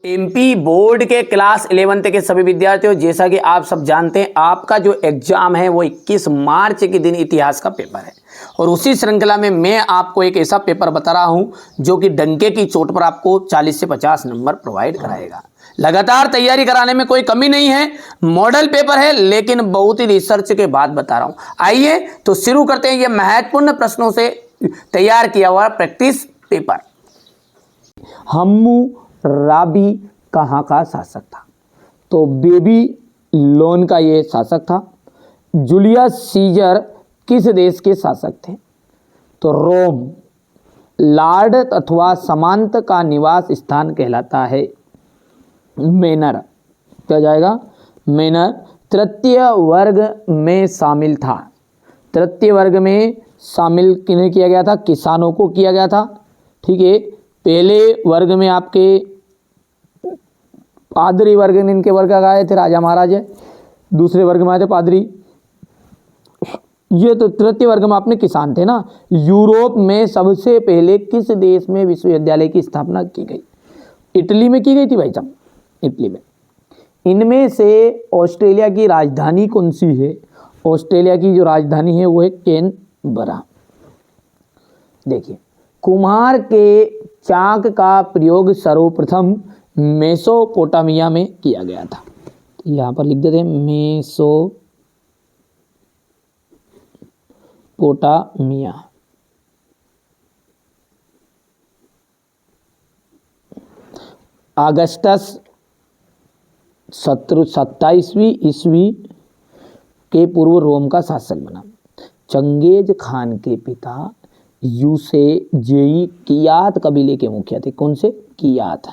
MP board के class 11th के सभी विद्यार्थियों, जैसा कि आप सब जानते हैं, आपका जो एग्जाम है वो 21 मार्च के दिन इतिहास का पेपर है। और उसी श्रृंखला में मैं आपको एक ऐसा पेपर बता रहा हूं जो कि डंके की चोट पर आपको 40 से 50 नंबर प्रोवाइड कराएगा। लगातार तैयारी कराने में कोई कमी नहीं है, मॉडल पेपर है, लेकिन बहुत ही रिसर्च के बाद बता रहा हूं। आइए तो शुरू करते हैं ये महत्वपूर्ण प्रश्नों से तैयार किया हुआ प्रैक्टिस पेपर। हम्मुराबी कहाँ का शासक था? तो बेबीलोन का ये शासक था। जूलियस सीजर किस देश के शासक थे? तो रोम। लॉर्ड अथवा सामंत का निवास स्थान कहलाता है मैनर। क्या जाएगा? मैनर। तृतीय वर्ग में शामिल था। तृतीय वर्ग में शामिल किन्हें किया गया था? किसानों को किया गया था। ठीक है। पहले वर्ग में आपके पादरी वर्ग, इनके वर्ग आए थे राजा महाराजे। दूसरे वर्ग में आए थे पादरी। ये तो तृतीय वर्ग में आपने किसान थे ना। यूरोप में सबसे पहले किस देश में विश्वविद्यालय की स्थापना की गई? इटली में की गई थी भाई साहब, इटली में। इनमें से ऑस्ट्रेलिया की राजधानी कौन सी है? ऑस्ट्रेलिया की जो राजधानी है वो है कैनबरा। देखिए, कुम्हार के चाक का प्रयोग सर्वप्रथम मेसोपोटामिया में किया गया था। यहाँ पर लिख देते हैं मेसोपोटामिया। अगस्टस 27वीं ईस्वी के पूर्व रोम का शासक बना। चंगेज खान के पिता यूसेजेई कियात कबीले के मुखिया थे। कौन से? कियात।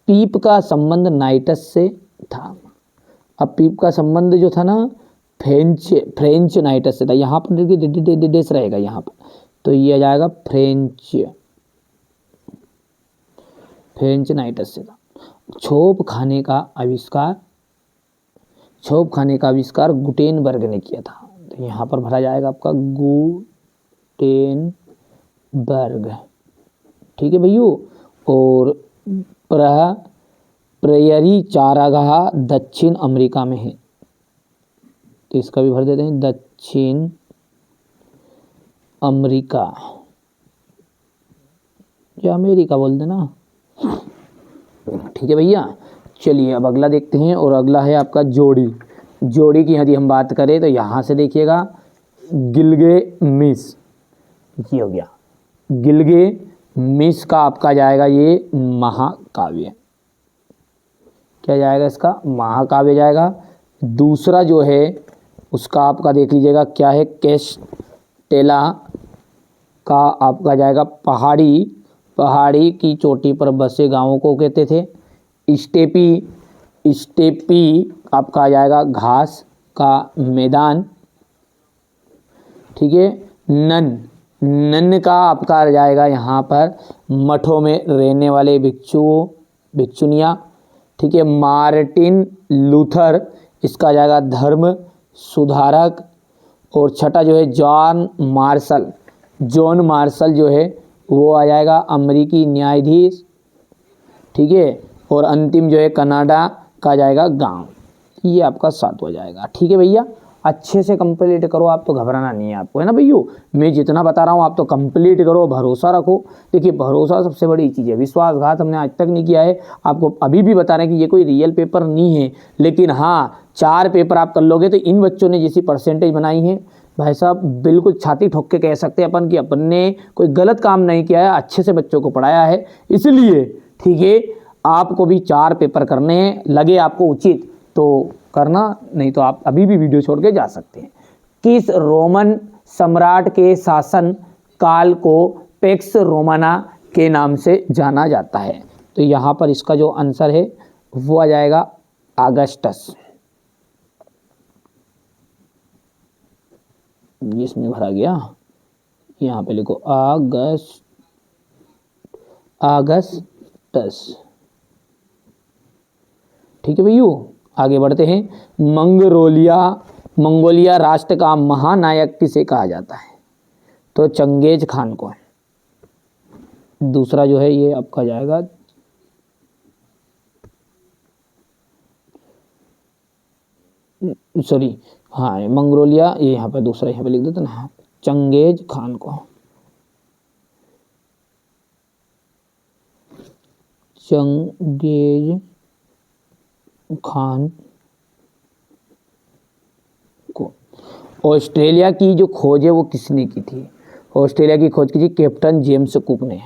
पीप का संबंध नाइटस से था। अब पीप का संबंध जो था ना फ्रेंच नाइटस से था। यहाँ पर देश रहेगा यहाँ पर, तो ये आ जाएगा फ्रेंच नाइटस से था। छोप खाने का आविष्कार गुटेनबर्ग ने किया था। तो यहाँ पर भरा जाएगा आपका गुटेनबर्ग। ठीक है भैया। और प्रेयरी चारागाह दक्षिण अमेरिका में है, तो इसका भी भर देते हैं दक्षिण अमेरिका, या अमेरिका बोल देना। ठीक है भैया। चलिए अब अगला देखते हैं, और अगला है आपका जोड़ी की यदि हम बात करें तो यहाँ से देखिएगा गिलगेमिश। ये हो गया गिलगेमिश का आपका जाएगा ये महाकाव्य। क्या जाएगा इसका? महाकाव्य जाएगा। दूसरा जो है उसका आपका देख लीजिएगा क्या है, कैस्टेला का आपका जाएगा पहाड़ी की चोटी पर बसे गांवों को कहते थे। स्टेपी आपका आ जाएगा घास का मैदान। ठीक है। नन का आपका आ जाएगा यहाँ पर मठों में रहने वाले भिक्षुनियाँ। ठीक है। मार्टिन लूथर, इसका आ जाएगा धर्म सुधारक। और छठा जो है जॉन मार्शल जो है वो आ जाएगा अमेरिकी न्यायाधीश। ठीक है। और अंतिम जो है कनाडा का जाएगा गांव। ये आपका 7 हो जाएगा। ठीक है भैया। अच्छे से कंप्लीट करो, आप तो घबराना नहीं है आपको, है ना भैया। मैं जितना बता रहा हूँ आप तो कंप्लीट करो, भरोसा रखो। देखिए, भरोसा सबसे बड़ी चीज़ है। विश्वासघात हमने आज तक नहीं किया है। आपको अभी भी बता रहे हैं कि ये कोई रियल पेपर नहीं है, लेकिन हाँ 4 पेपर आप कर लोगे तो इन बच्चों ने जैसी परसेंटेज बनाई है भाई साहब, बिल्कुल छाती ठोक के कह सकते हैं अपन कि अपन ने कोई गलत काम नहीं किया है, अच्छे से बच्चों को पढ़ाया है। इसलिए ठीक है, आपको भी 4 पेपर करने हैं। लगे आपको उचित तो करना, नहीं तो आप अभी भी वीडियो छोड़ के जा सकते हैं। किस रोमन सम्राट के शासन काल को पेक्स रोमाना के नाम से जाना जाता है? तो यहाँ पर इसका जो आंसर है वो आ जाएगा अगस्टस। इसमें भरा गया, यहाँ पे लिखो अगस्टस। ठीक है भैया। आगे बढ़ते हैं। मंगोलिया राष्ट्र का महानायक किसे कहा जाता है? तो चंगेज खान को है। दूसरा जो है ये आपका जाएगा सॉरी, हाँ मंगोलिया, ये यहाँ पे दूसरा यहाँ पे लिख देते ना, चंगेज खान को, चंगेज खान को। ऑस्ट्रेलिया की जो खोज है वो किसने की थी? ऑस्ट्रेलिया की खोज की थी कैप्टन जेम्स कुक ने।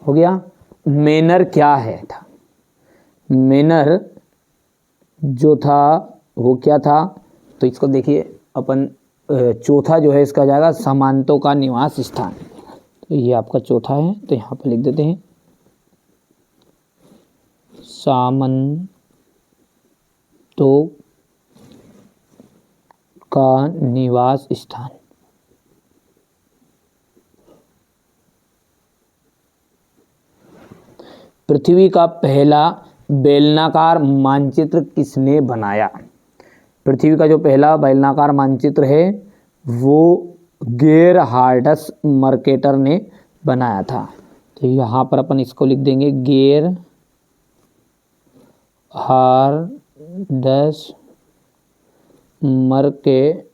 हो गया। मैनर क्या है था? मैनर जो था वो क्या था? तो इसको देखिए अपन, चौथा जो है इसका जाएगा सामंतों का निवास स्थान। तो ये आपका चौथा है, तो यहाँ पर लिख देते हैं सामंतों का निवास स्थान। पृथ्वी का पहला बेलनाकार मानचित्र किसने बनाया? पृथ्वी का जो पहला बेलनाकार मानचित्र है वो गेरहार्डस मर्केटर ने बनाया था। तो यहाँ पर अपन इसको लिख देंगे गेरहार्डस मर्केटर।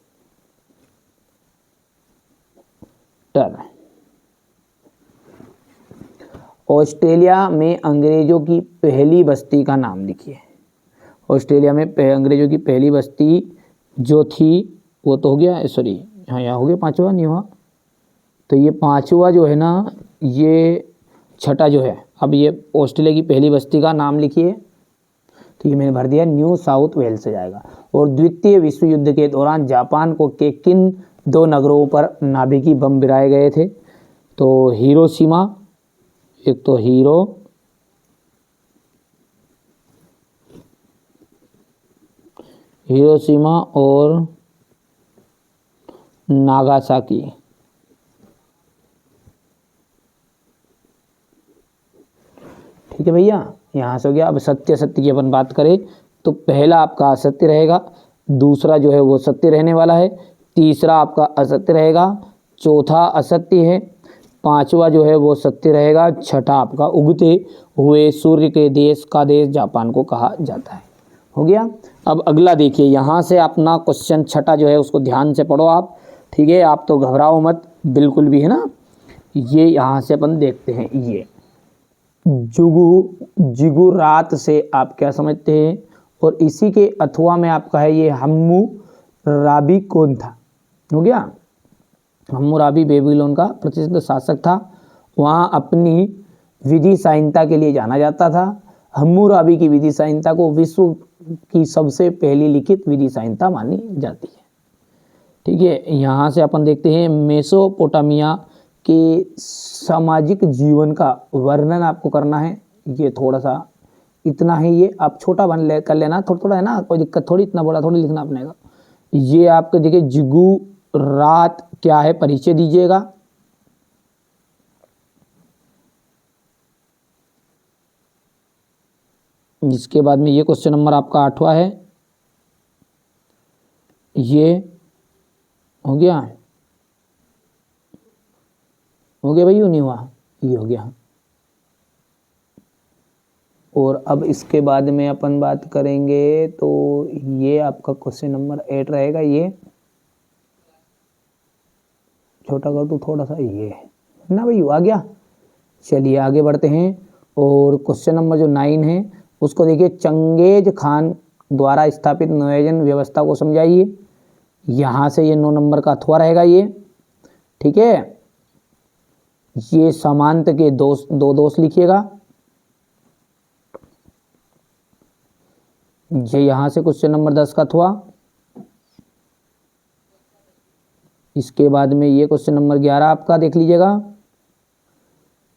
ऑस्ट्रेलिया में अंग्रेजों की पहली बस्ती का नाम लिखिए। ऑस्ट्रेलिया में अंग्रेजों की पहली बस्ती जो थी वो तो हो गया, सॉरी हाँ यहाँ हो गया पांचवा, नहीं हुआ तो ये पांचवा जो है ना, ये छठा जो है। अब ये ऑस्ट्रेलिया की पहली बस्ती का नाम लिखिए, तो ये मैंने भर दिया, न्यू साउथ वेल्स से जाएगा। और द्वितीय विश्व युद्ध के दौरान जापान को के किन दो नगरों पर नाभिकी बम गिराए गए थे? तो हिरोशिमा, एक तो हिरोशिमा और नागासाकी। ठीक है भैया, यहाँ से हो गया। अब सत्य असत्य की अपन बात करें तो पहला आपका असत्य रहेगा, दूसरा जो है वो सत्य रहने वाला है, तीसरा आपका असत्य रहेगा, चौथा असत्य है, पांचवा जो है वो सत्य रहेगा, छठा आपका उगते हुए सूर्य के देश का देश जापान को कहा जाता है। हो गया। अब अगला देखिए, यहाँ से अपना क्वेश्चन छठा जो है उसको ध्यान से पढ़ो आप, ठीक है? आप तो घबराओ मत बिल्कुल भी, है ना। ये यहाँ से अपन देखते हैं, ये जिगुरात से आप क्या समझते हैं? और इसी के अथवा में आपका है ये हम्मुराबी कौन था? हो गया। हम्मुराबी बेबीलोन का प्रसिद्ध शासक था, वहाँ अपनी विधि संहिता के लिए जाना जाता था। हम्मुराबी की विधि संहिता को विश्व की सबसे पहली लिखित विधि संहिता मानी जाती है। ठीक है, यहाँ से अपन देखते हैं मेसोपोटामिया के सामाजिक जीवन का वर्णन आपको करना है। ये थोड़ा सा इतना ही, ये आप छोटा कर लेना, थोड़ा थोड़ा है ना, कोई दिक्कत थोड़ी, इतना बड़ा थोड़ी लिखना अपने का। ये आपके देखिए जिगुरात क्या है, परिचय दीजिएगा। इसके बाद में ये क्वेश्चन नंबर आपका 8वां है, ये हो गया, हो गया भाई, नहीं हुआ, ये हो गया। और अब इसके बाद में अपन बात करेंगे तो ये आपका क्वेश्चन नंबर 8 रहेगा। ये छोटा कर दो थोड़ा सा, ये ना भाई, आ गया। चलिए आगे बढ़ते हैं, और क्वेश्चन नंबर जो 9 है उसको देखिए, चंगेज खान द्वारा स्थापित नियोजन व्यवस्था को समझाइए। यहाँ से ये 9 नंबर का अथवा रहेगा ये, ठीक है। ये समांत के दो दोष लिखिएगा। ये यहाँ से क्वेश्चन नंबर 10 का अथवा। इसके बाद में ये क्वेश्चन नंबर 11 आपका देख लीजिएगा।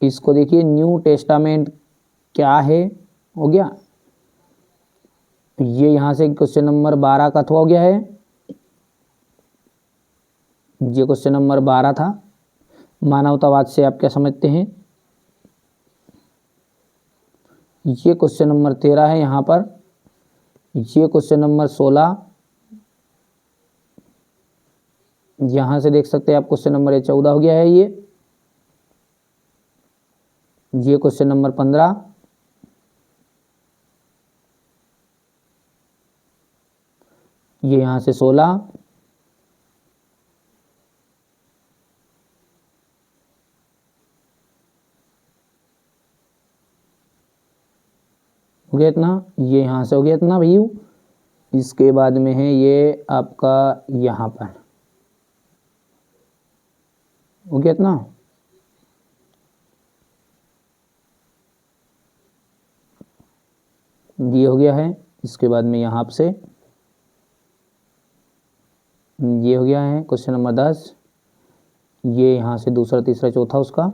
इसको देखिए, न्यू टेस्टामेंट क्या है, हो गया। ये यहाँ से क्वेश्चन नंबर 12 का अथवा हो गया है। ये क्वेश्चन नंबर 12 था। मानवतावाद से आप क्या समझते हैं? ये क्वेश्चन नंबर 13 है यहाँ पर। ये क्वेश्चन नंबर 16, यहाँ से देख सकते हैं आप क्वेश्चन नंबर 14 हो गया है ये क्वेश्चन नंबर 15, ये यहाँ से 16, हो गया इतना, ये यहाँ से हो गया इतना भैया। इसके बाद में है ये आपका यहाँ पर हो गया इतना, ये हो गया है। इसके बाद में यहाँ से ये हो गया है क्वेश्चन नंबर 10, ये यहाँ से दूसरा तीसरा चौथा उसका,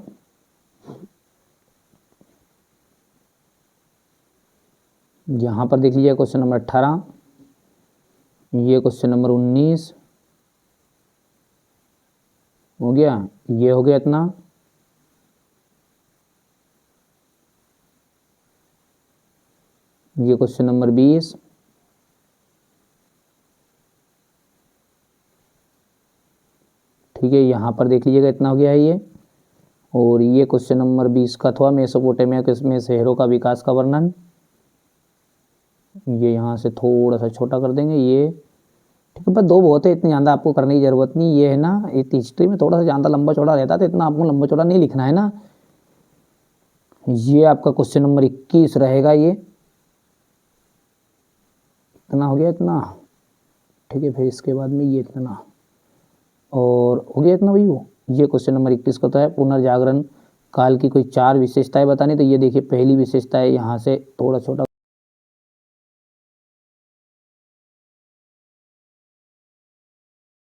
यहाँ पर देख लीजिए क्वेश्चन नंबर 18, ये क्वेश्चन नंबर 19 हो गया, ये हो गया इतना, ये क्वेश्चन नंबर 20, ठीक है, यहाँ पर देख लीजिएगा इतना हो गया है ये। और ये क्वेश्चन नंबर 20 का था मेसोपोटामिया में शहरों का विकास का वर्णन, ये यहाँ से थोड़ा सा छोटा कर देंगे ये, ठीक है। पर दो बहुत है, इतनी ज़्यादा आपको करने की ज़रूरत नहीं, ये है ना, ये हिस्ट्री में थोड़ा सा ज़्यादा लंबा चौड़ा रहता है, तो इतना आपको लंबा चौड़ा नहीं लिखना है ना। ये आपका क्वेश्चन नंबर 21 रहेगा, ये इतना हो गया इतना, ठीक है। फिर इसके बाद में ये इतना और हो गया इतना भैया। ये क्वेश्चन नंबर 21 का तो है पुनर्जागरण काल की कोई 4 विशेषताएं बतानी, तो ये देखिए पहली विशेषता है यहाँ से थोड़ा छोटा